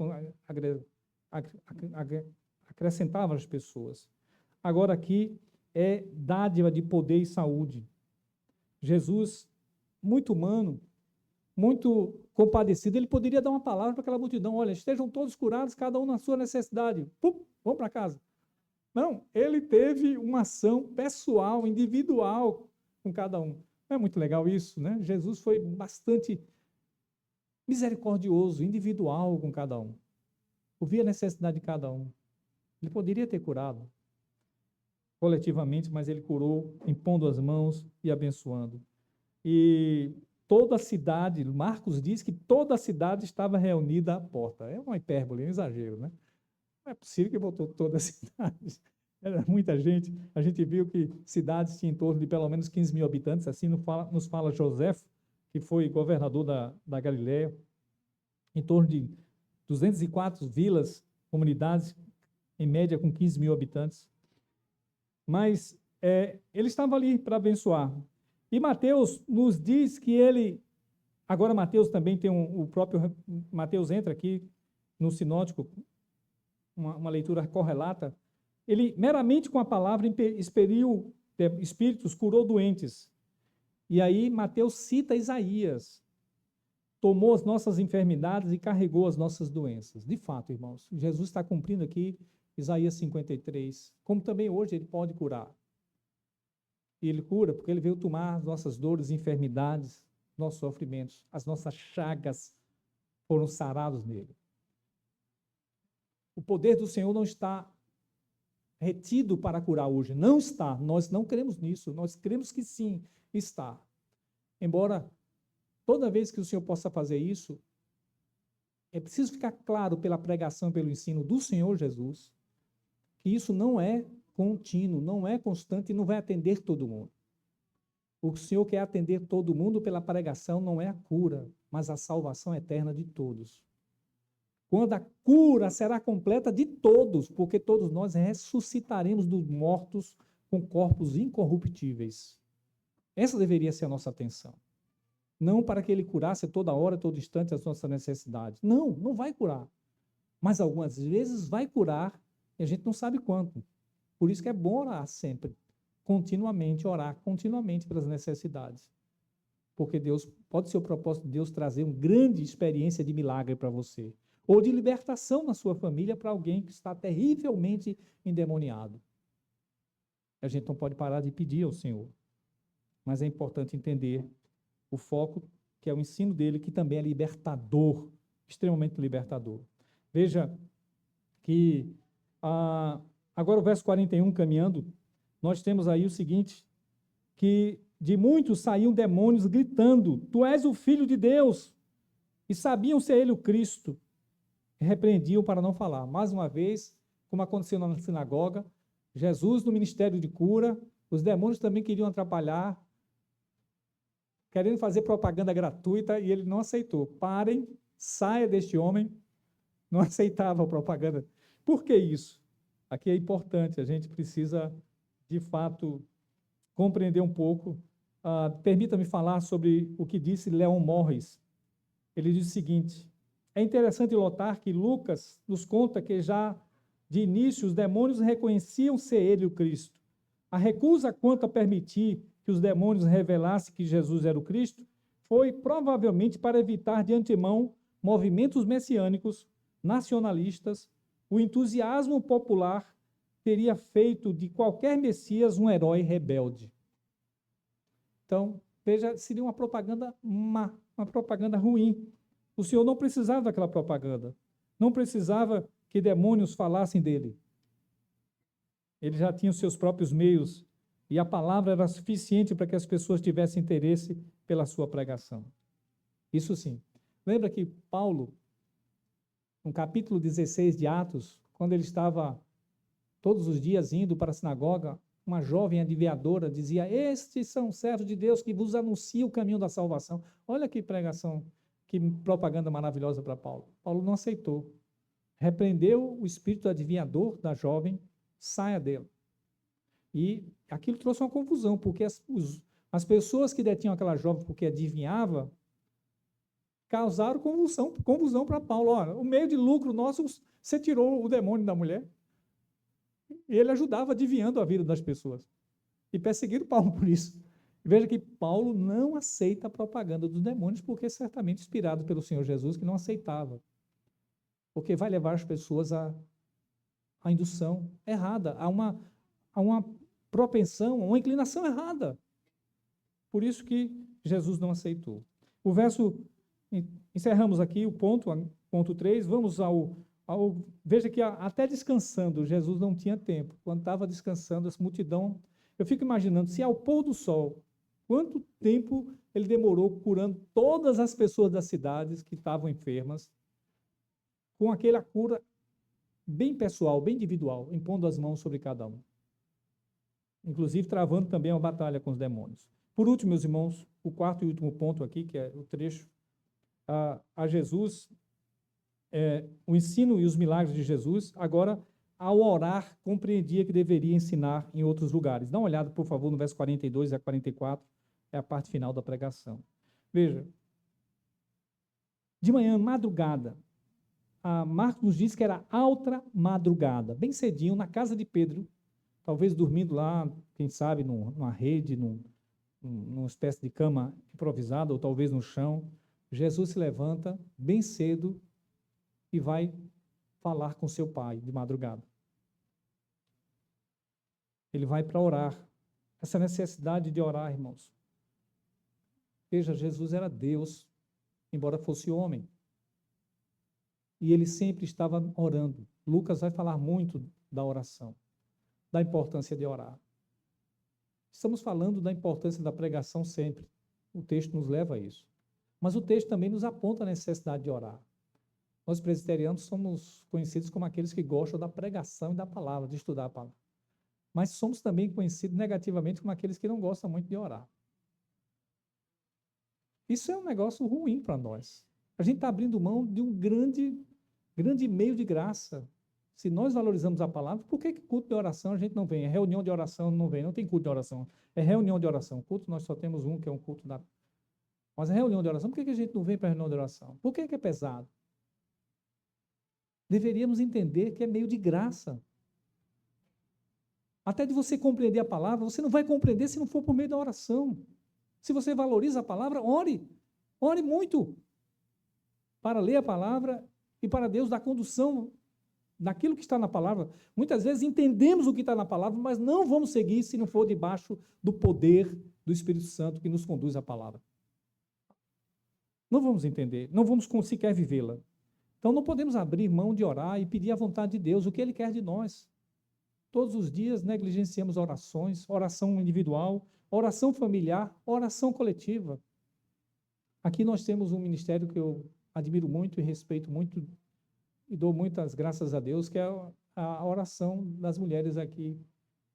acrescentava às pessoas. Agora aqui é dádiva de poder e saúde. Jesus, muito humano, muito compadecido, ele poderia dar uma palavra para aquela multidão: olha, estejam todos curados, cada um na sua necessidade. Pum, vamos para casa. Não, ele teve uma ação pessoal, individual com cada um. Não é muito legal isso, né? Jesus foi bastante misericordioso, individual com cada um. Ouvia a necessidade de cada um. Ele poderia ter curado coletivamente, mas ele curou impondo as mãos e abençoando. E toda a cidade, Marcos diz que toda a cidade estava reunida à porta. É uma hipérbole, um exagero, né? Não é possível que botou toda a cidade. Era muita gente. A gente viu que cidades tinham em torno de pelo menos 15 mil habitantes. Assim nos fala José, que foi governador da Galiléia. Em torno de 204 vilas, comunidades, em média com 15 mil habitantes. Mas ele estava ali para abençoar. E Mateus nos diz que ele... Agora Mateus também tem o próprio... Mateus entra aqui no sinótico, uma leitura correlata. Ele, meramente com a palavra, expeliu espíritos, curou doentes. E aí Mateus cita Isaías. Tomou as nossas enfermidades e carregou as nossas doenças. De fato, irmãos, Jesus está cumprindo aqui Isaías 53. Como também hoje ele pode curar. E ele cura porque ele veio tomar as nossas dores, enfermidades, nossos sofrimentos. As nossas chagas foram sarados nele. O poder do Senhor não está retido para curar hoje. Não está. Nós não cremos nisso. Nós cremos que sim, está. Embora toda vez que o Senhor possa fazer isso, é preciso ficar claro pela pregação, pelo ensino do Senhor Jesus, que isso não é contínuo, não é constante e não vai atender todo mundo. O Senhor quer atender todo mundo pela pregação, não é a cura, mas a salvação eterna de todos. Quando a cura será completa de todos, porque todos nós ressuscitaremos dos mortos com corpos incorruptíveis. Essa deveria ser a nossa atenção. Não para que ele curasse toda hora, todo instante as nossas necessidades. Não, não vai curar. Mas algumas vezes vai curar e a gente não sabe quanto. Por isso que é bom orar sempre, continuamente, orar continuamente pelas necessidades. Porque Deus, pode ser o propósito de Deus trazer uma grande experiência de milagre para você. Ou de libertação na sua família para alguém que está terrivelmente endemoniado. A gente não pode parar de pedir ao Senhor. Mas é importante entender o foco, que é o ensino dele, que também é libertador, extremamente libertador. Veja que, agora o verso 41, caminhando, nós temos aí o seguinte, que de muitos saíam demônios gritando, tu és o Filho de Deus, e sabiam ser ele o Cristo. Repreendiam para não falar. Mais uma vez, como aconteceu na sinagoga, Jesus no ministério de cura, os demônios também queriam atrapalhar, querendo fazer propaganda gratuita, e ele não aceitou. Parem, saia deste homem. Não aceitava a propaganda. Por que isso? Aqui é importante, a gente precisa, de fato, compreender um pouco. Permita-me falar sobre o que disse Leon Morris. Ele diz o seguinte: é interessante notar que Lucas nos conta que já de início os demônios reconheciam ser ele o Cristo. A recusa quanto a permitir que os demônios revelassem que Jesus era o Cristo foi provavelmente para evitar de antemão movimentos messiânicos, nacionalistas. O entusiasmo popular teria feito de qualquer Messias um herói rebelde. Então, veja, seria uma propaganda má, uma propaganda ruim. O Senhor não precisava daquela propaganda. Não precisava que demônios falassem dele. Ele já tinha os seus próprios meios e a palavra era suficiente para que as pessoas tivessem interesse pela sua pregação. Isso sim. Lembra que Paulo, no capítulo 16 de Atos, quando ele estava todos os dias indo para a sinagoga, uma jovem adivinhadora dizia: estes são servos de Deus que vos anunciam o caminho da salvação. Olha que pregação, que propaganda maravilhosa para Paulo. Paulo não aceitou. Repreendeu o espírito adivinhador da jovem, saia dela. E aquilo trouxe uma confusão, porque as pessoas que detinham aquela jovem porque adivinhava, causaram confusão para Paulo. Olha, o meio de lucro nosso, você tirou o demônio da mulher. E ele ajudava adivinhando a vida das pessoas. E perseguiram Paulo por isso. Veja que Paulo não aceita a propaganda dos demônios, porque é certamente inspirado pelo Senhor Jesus, que não aceitava. Porque vai levar as pessoas à indução errada, a uma propensão, a uma inclinação errada. Por isso que Jesus não aceitou. O verso, encerramos aqui o ponto 3, vamos veja que até descansando, Jesus não tinha tempo. Quando estava descansando, essa multidão, eu fico imaginando, se ao pôr do sol, quanto tempo ele demorou curando todas as pessoas das cidades que estavam enfermas, com aquela cura bem pessoal, bem individual, impondo as mãos sobre cada um. Inclusive travando também uma batalha com os demônios. Por último, meus irmãos, o quarto e último ponto aqui, que é o trecho, a Jesus, o ensino e os milagres de Jesus. Agora, ao orar, compreendia que deveria ensinar em outros lugares. Dá uma olhada, por favor, no verso 42 a 44, é a parte final da pregação. Veja, de manhã, madrugada, Marcos nos diz que era alta madrugada, bem cedinho, na casa de Pedro, talvez dormindo lá, quem sabe, numa rede, numa espécie de cama improvisada, ou talvez no chão. Jesus se levanta bem cedo e vai falar com seu pai de madrugada. Ele vai para orar. Essa necessidade de orar, irmãos. Veja, Jesus era Deus, embora fosse homem. E ele sempre estava orando. Lucas vai falar muito da oração, da importância de orar. Estamos falando da importância da pregação sempre. O texto nos leva a isso. Mas o texto também nos aponta a necessidade de orar. Nós presbiterianos somos conhecidos como aqueles que gostam da pregação e da palavra, de estudar a palavra. Mas somos também conhecidos negativamente como aqueles que não gostam muito de orar. Isso é um negócio ruim para nós. A gente está abrindo mão de um grande meio de graça. Se nós valorizamos a palavra, por que culto de oração a gente não vem? É reunião de oração não vem, não tem culto de oração. É reunião de oração. Culto nós só temos um, que é um culto da... Mas é reunião de oração, por que a gente não vem para a reunião de oração? Por que é pesado? Deveríamos entender que é meio de graça. Até de você compreender a palavra, você não vai compreender se não for por meio da oração. Se você valoriza a palavra, ore. Ore muito para ler a palavra e para Deus dar condução naquilo que está na palavra. Muitas vezes entendemos o que está na palavra, mas não vamos seguir se não for debaixo do poder do Espírito Santo que nos conduz à palavra. Não vamos entender, não vamos sequer vivê-la. Então não podemos abrir mão de orar e pedir a vontade de Deus, o que Ele quer de nós. Todos os dias negligenciamos orações, oração individual, oração familiar, oração coletiva. Aqui nós temos um ministério que eu admiro muito e respeito muito e dou muitas graças a Deus, que é a oração das mulheres aqui,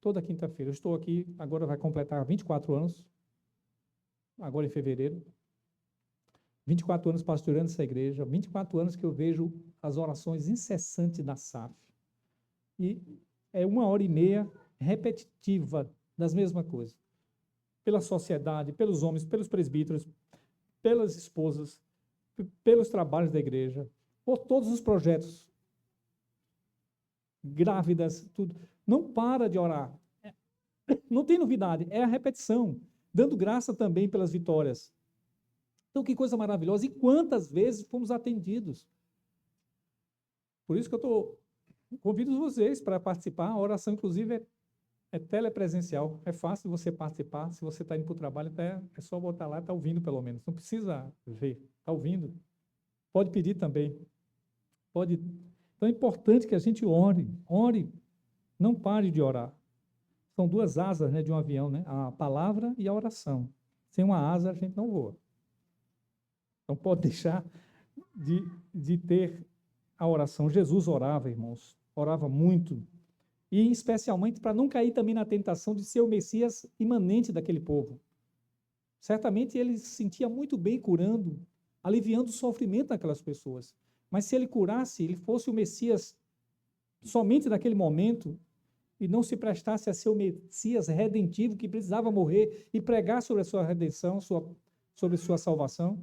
toda quinta-feira. Eu estou aqui, agora vai completar 24 anos, agora em fevereiro. 24 anos pastoreando essa igreja, 24 anos que eu vejo as orações incessantes da SAF. E é 1h30 repetitiva das mesmas coisas. Pela sociedade, pelos homens, pelos presbíteros, pelas esposas, pelos trabalhos da igreja, por todos os projetos, grávidas, tudo. Não para de orar. Não tem novidade, é a repetição, dando graça também pelas vitórias. Então, que coisa maravilhosa. E quantas vezes fomos atendidos. Por isso que convido vocês para participar. A oração, inclusive, é telepresencial. É fácil você participar. Se você está indo para o trabalho, é só botar lá e está ouvindo, pelo menos. Não precisa ver. Está ouvindo. Pode pedir também. Pode. Então, é importante que a gente ore. Ore. Não pare de orar. São duas asas, né, de um avião, né? A palavra e a oração. Sem uma asa, a gente não voa. Não pode deixar de ter a oração. Jesus orava, irmãos, orava muito, e especialmente para não cair também na tentação de ser o Messias imanente daquele povo. Certamente ele se sentia muito bem curando, aliviando o sofrimento daquelas pessoas, mas se ele curasse, ele fosse o Messias somente naquele momento, e não se prestasse a ser o Messias redentivo que precisava morrer e pregar sobre a sua redenção, sobre sua salvação,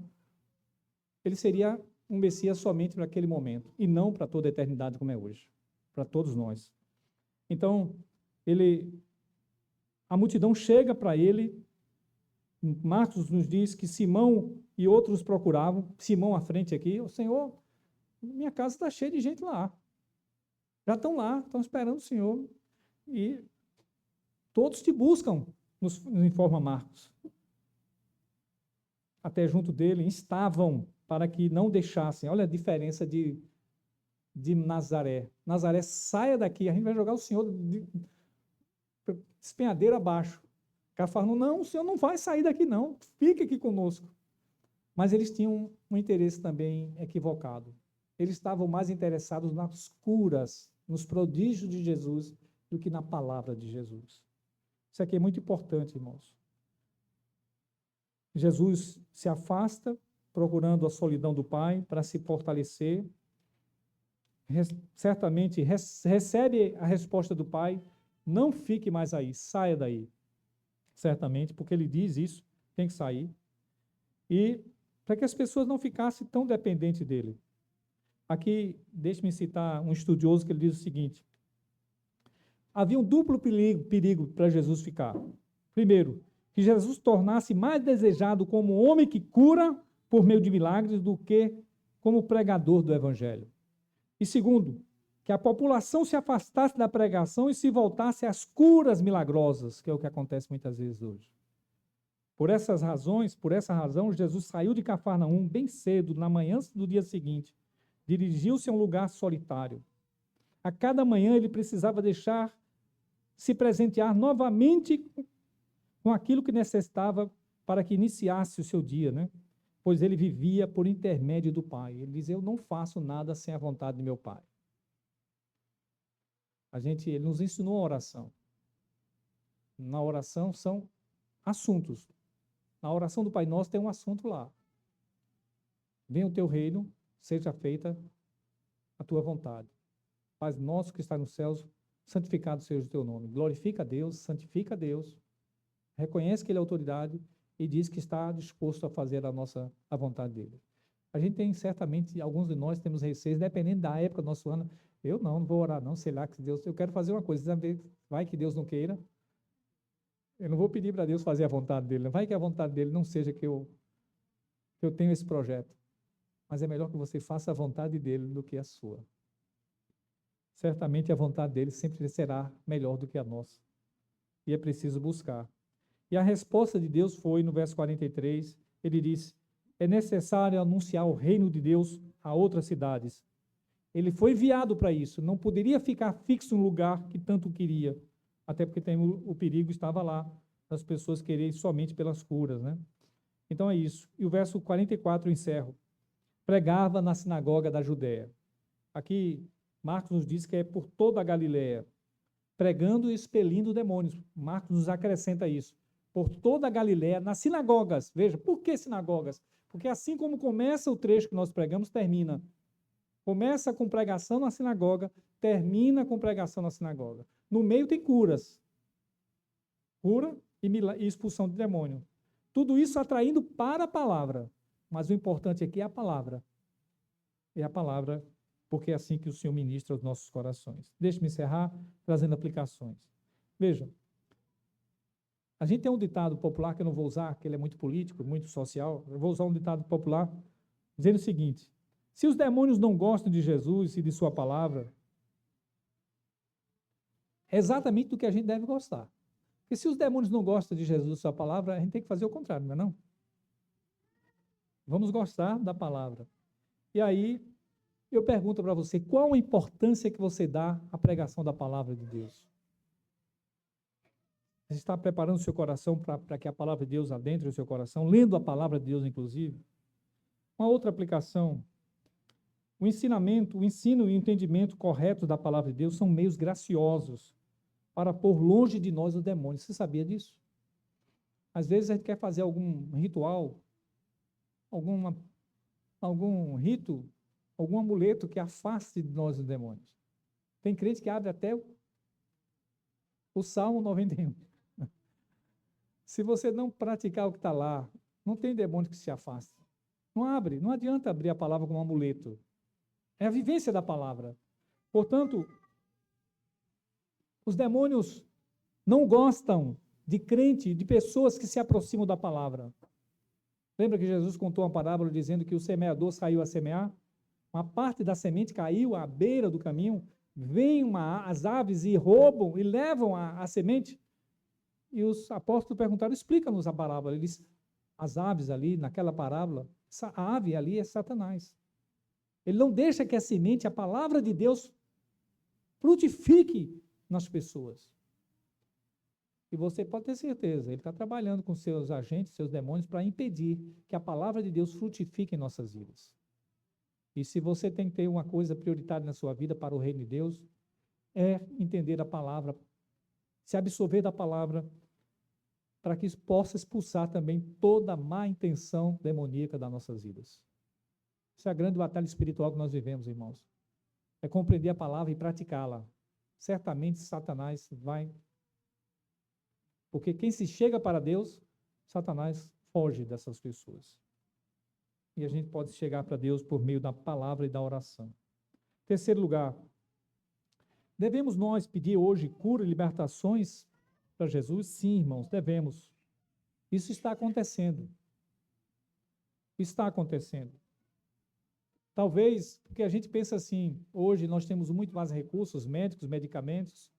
ele seria um Messias somente para aquele momento, e não para toda a eternidade como é hoje, para todos nós. Então, a multidão chega para ele, Marcos nos diz que Simão e outros procuravam, Simão à frente aqui, o Senhor, minha casa está cheia de gente lá, já estão lá, estão esperando o Senhor, e todos te buscam, nos informa Marcos. Até junto dele estavam para que não deixassem. Olha a diferença de Nazaré. Nazaré, saia daqui, a gente vai jogar o Senhor de despenhadeira abaixo. Cafarnaum, não, o Senhor não vai sair daqui não, fique aqui conosco. Mas eles tinham um interesse também equivocado. Eles estavam mais interessados nas curas, nos prodígios de Jesus, do que na palavra de Jesus. Isso aqui é muito importante, irmãos. Jesus se afasta, procurando a solidão do Pai para se fortalecer. Certamente recebe a resposta do Pai, não fique mais aí, saia daí. Certamente, porque ele diz isso, tem que sair. E para que as pessoas não ficassem tão dependentes dele. Aqui, deixe-me citar um estudioso que ele diz o seguinte: havia um duplo perigo para Jesus ficar. Primeiro, que Jesus tornasse mais desejado como homem que cura por meio de milagres do que como pregador do Evangelho. E segundo, que a população se afastasse da pregação e se voltasse às curas milagrosas, que é o que acontece muitas vezes hoje. Por essa razão, Jesus saiu de Cafarnaum bem cedo, na manhã do dia seguinte, dirigiu-se a um lugar solitário. A cada manhã ele precisava se presentear novamente com aquilo que necessitava para que iniciasse o seu dia, né? Pois ele vivia por intermédio do Pai. Ele diz, eu não faço nada sem a vontade de meu Pai. Ele nos ensinou a oração. Na oração são assuntos. Na oração do Pai Nosso tem um assunto lá. Venha o teu reino, seja feita a tua vontade. Pai nosso que está nos céus, santificado seja o teu nome. Glorifica a Deus, santifica a Deus, reconhece que Ele é autoridade e diz que está disposto a fazer a vontade dEle. A gente tem, certamente, alguns de nós temos receios, dependendo da época do nosso ano. Eu não vou orar não, sei lá que Deus, eu quero fazer uma coisa, vai que Deus não queira. Eu não vou pedir para Deus fazer a vontade dEle, vai que a vontade dEle não seja que eu tenho esse projeto. Mas é melhor que você faça a vontade dEle do que a sua. certamente a vontade dele sempre será melhor do que a nossa. E é preciso buscar. E a resposta de Deus foi, no verso 43, ele disse: é necessário anunciar o reino de Deus a outras cidades. Ele foi enviado para isso, não poderia ficar fixo no lugar que tanto queria, até porque o perigo estava lá, das pessoas quererem somente pelas curas, né? Então é isso. E o verso 44 eu encerro. Pregava na sinagoga da Judéia. Aqui, Marcos nos diz que é por toda a Galiléia, pregando e expelindo demônios. Marcos nos acrescenta isso. Por toda a Galiléia, nas sinagogas. Veja, por que sinagogas? Porque assim como começa o trecho que nós pregamos, termina. Começa com pregação na sinagoga, termina com pregação na sinagoga. No meio tem curas. Cura e expulsão de demônio. Tudo isso atraindo para a palavra. Mas o importante aqui é a palavra. É a palavra, porque é assim que o Senhor ministra os nossos corações. Deixe-me encerrar trazendo aplicações. Veja, a gente tem um ditado popular que eu não vou usar, que ele é muito político, muito social. Eu vou usar um ditado popular dizendo o seguinte: se os demônios não gostam de Jesus e de sua palavra, é exatamente do que a gente deve gostar. Porque se os demônios não gostam de Jesus e sua palavra, a gente tem que fazer o contrário, não é não? Vamos gostar da palavra. E aí, eu pergunto para você, qual a importância que você dá à pregação da palavra de Deus? Você está preparando o seu coração para que a palavra de Deus adentre o seu coração, lendo a palavra de Deus, inclusive? Uma outra aplicação, o ensinamento, o ensino e o entendimento correto da palavra de Deus são meios graciosos para pôr longe de nós os demônios. Você sabia disso? Às vezes a gente quer fazer algum ritual, algum rito, algum amuleto que afaste de nós os demônios. Tem crente que abre até o Salmo 91. Se você não praticar o que está lá, não tem demônio que se afaste. Não abre, não adianta abrir a palavra como um amuleto. É a vivência da palavra. Portanto, os demônios não gostam de crente, de pessoas que se aproximam da palavra. Lembra que Jesus contou uma parábola dizendo que o semeador saiu a semear? Uma parte da semente caiu à beira do caminho, vêm as aves e roubam e levam a semente. E os apóstolos perguntaram: explica-nos a parábola. Ele disse: as aves ali, naquela parábola, a ave ali é Satanás. Ele não deixa que a semente, a palavra de Deus, frutifique nas pessoas. E você pode ter certeza, ele está trabalhando com seus agentes, seus demônios, para impedir que a palavra de Deus frutifique em nossas vidas. E se você tem que ter uma coisa prioritária na sua vida para o reino de Deus, é entender a palavra, se absorver da palavra, para que isso possa expulsar também toda a má intenção demoníaca das nossas vidas. Essa é a grande batalha espiritual que nós vivemos, irmãos. É compreender a palavra e praticá-la. Certamente Satanás vai... Porque quem se chega para Deus, Satanás foge dessas pessoas. E a gente pode chegar para Deus por meio da palavra e da oração. Terceiro lugar, devemos nós pedir hoje cura e libertações para Jesus? Sim, irmãos, devemos. Isso está acontecendo. Está acontecendo. Talvez, porque a gente pensa assim, hoje nós temos muito mais recursos médicos, medicamentos,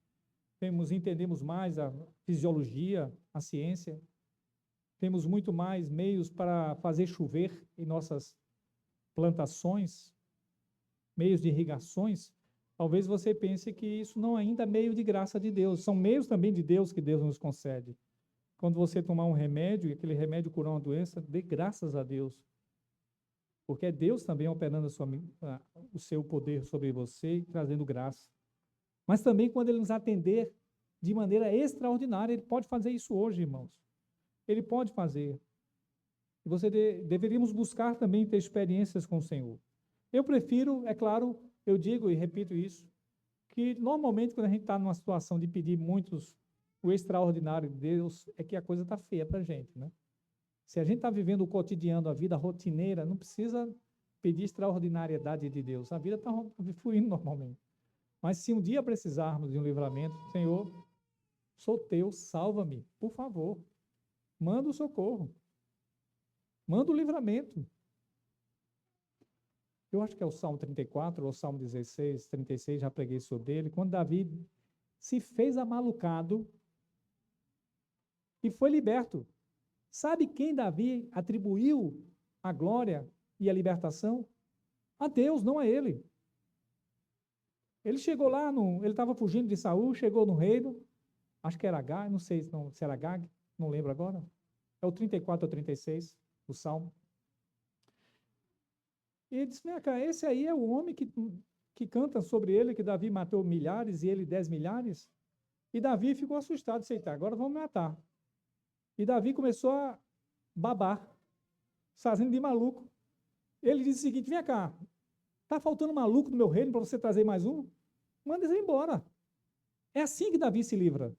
entendemos mais a fisiologia, a ciência, temos muito mais meios para fazer chover em nossas plantações, meios de irrigações. Talvez você pense que isso não é ainda meio de graça de Deus, são meios também de Deus que Deus nos concede. Quando você tomar um remédio e aquele remédio curar uma doença, dê graças a Deus, porque é Deus também operando o seu poder sobre você e trazendo graça. Mas também quando Ele nos atender de maneira extraordinária, Ele pode fazer isso hoje, irmãos. Ele pode fazer. E deveríamos buscar também ter experiências com o Senhor. Eu prefiro, é claro, eu digo e repito isso, que normalmente quando a gente está numa situação de pedir o extraordinário de Deus, é que a coisa está feia para a gente, né? Se a gente está vivendo o cotidiano, a vida rotineira, não precisa pedir extraordinariedade de Deus. A vida está fluindo normalmente. Mas se um dia precisarmos de um livramento, Senhor, sou teu, salva-me, por favor. Manda o socorro. Manda o livramento. eu acho que é o Salmo 34 ou o Salmo 16, 36, já preguei sobre ele, quando Davi se fez amalucado e foi liberto. Sabe quem Davi atribuiu a glória e a libertação? A Deus, não a ele. Ele chegou lá, ele estava fugindo de Saul, chegou no reino, acho que era Gag, não sei se era Gag, não lembro agora. É o 34 ou 36, o Salmo. E ele disse, vem cá, esse aí é o homem que canta sobre ele, que Davi matou milhares e ele 10 milhares. E Davi ficou assustado, disse, tá, agora vamos matar. E Davi começou a babar, fazendo de maluco. Ele disse o seguinte, vem cá, tá faltando maluco no meu reino para você trazer mais um? Manda ele embora. É assim que Davi se livra.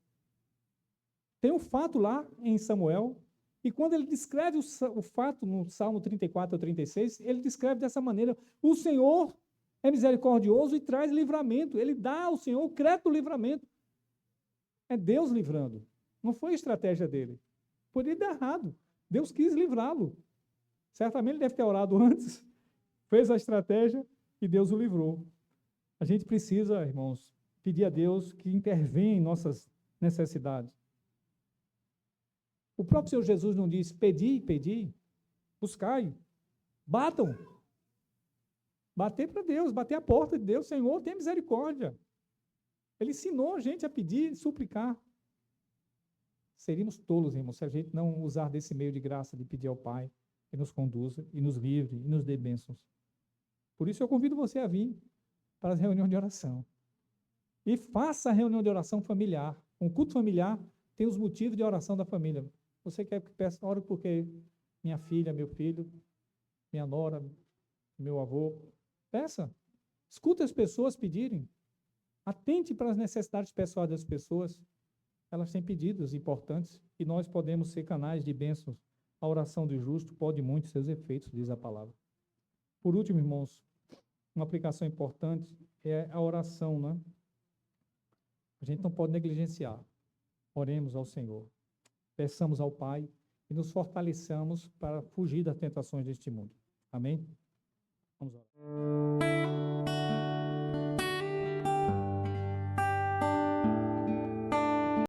Tem um fato lá em Samuel, e quando ele descreve o fato no Salmo 34 ou 36, ele descreve dessa maneira: o Senhor é misericordioso e traz livramento. Ele dá ao Senhor o crédito do livramento. É Deus livrando. Não foi a estratégia dele. Poderia dar errado. Deus quis livrá-lo. Certamente ele deve ter orado antes, fez a estratégia e Deus o livrou. A gente precisa, irmãos, pedir a Deus que intervenha em nossas necessidades. O próprio Senhor Jesus não diz, pedi, buscai, batam. Bater para Deus, bater a porta de Deus, Senhor, tem misericórdia. Ele ensinou a gente a pedir, suplicar. Seríamos tolos, irmãos, se a gente não usar desse meio de graça de pedir ao Pai que nos conduza e nos livre e nos dê bênçãos. Por isso eu convido você a vir para as reuniões de oração. E faça a reunião de oração familiar. Um culto familiar tem os motivos de oração da família. Você quer que peça, ora porque minha filha, meu filho, minha nora, meu avô. Peça. Escuta as pessoas pedirem. Atente para as necessidades pessoais das pessoas. Elas têm pedidos importantes e nós podemos ser canais de bênçãos. A oração do justo pode muito seus efeitos, diz a palavra. Por último, irmãos, uma aplicação importante é a oração, né? A gente não pode negligenciar. Oremos ao Senhor. Peçamos ao Pai e nos fortaleçamos para fugir das tentações deste mundo. Amém? Vamos orar.